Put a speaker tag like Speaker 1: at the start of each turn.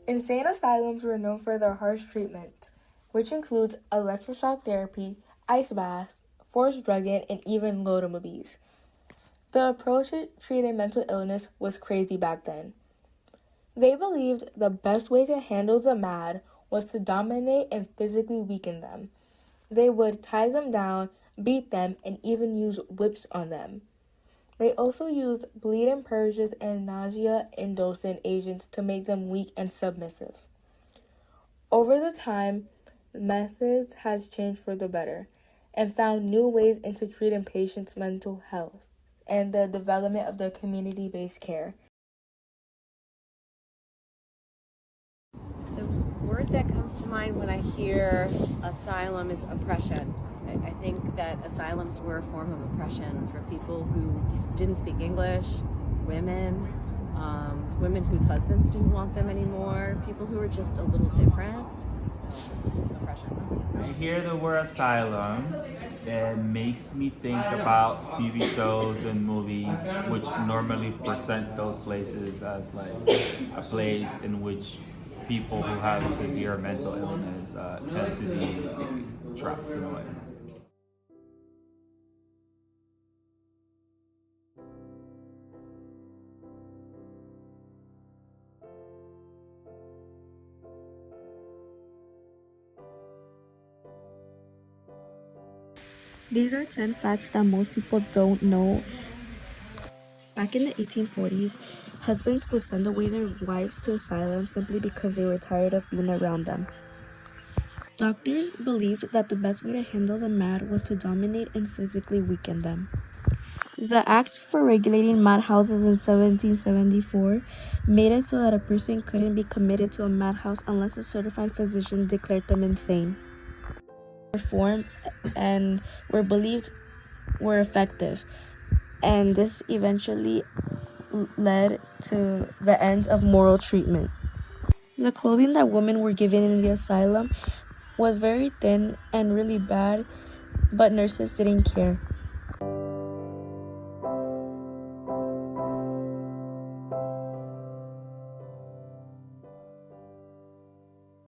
Speaker 1: Insane asylums were known for their harsh treatment, which includes electroshock therapy, ice baths, forced drugging, and even lobotomies. The approach to treating mental illness was crazy back then. They believed the best way to handle the mad was to dominate and physically weaken them. They would tie them down, beat them, and even use whips on them. They also used bleeding purges and nausea-inducing agents to make them weak and submissive. Over the time, methods has changed for the better and found new ways into treating patients' mental health and the development of the community-based care.
Speaker 2: The word that comes to mind when I hear asylum is oppression. I think that asylums were a form of oppression for people who didn't speak English, women whose husbands didn't want them anymore, people who were just a little different. So, oppression.
Speaker 3: I hear the word asylum, it makes me think about TV shows and movies which normally present those places as like a place in which people who have severe mental illness tend to be trapped in a way.
Speaker 4: These are 10 facts that most people don't know. Back in the 1840s, husbands would send away their wives to asylums simply because they were tired of being around them. Doctors believed that the best way to handle the mad was to dominate and physically weaken them. The Act for regulating madhouses in 1774 made it so that a person couldn't be committed to a madhouse unless a certified physician declared them insane. Reforms and were believed were effective, and this eventually led to the end of moral treatment. The clothing that women were given in the asylum was very thin and really bad, but nurses didn't care.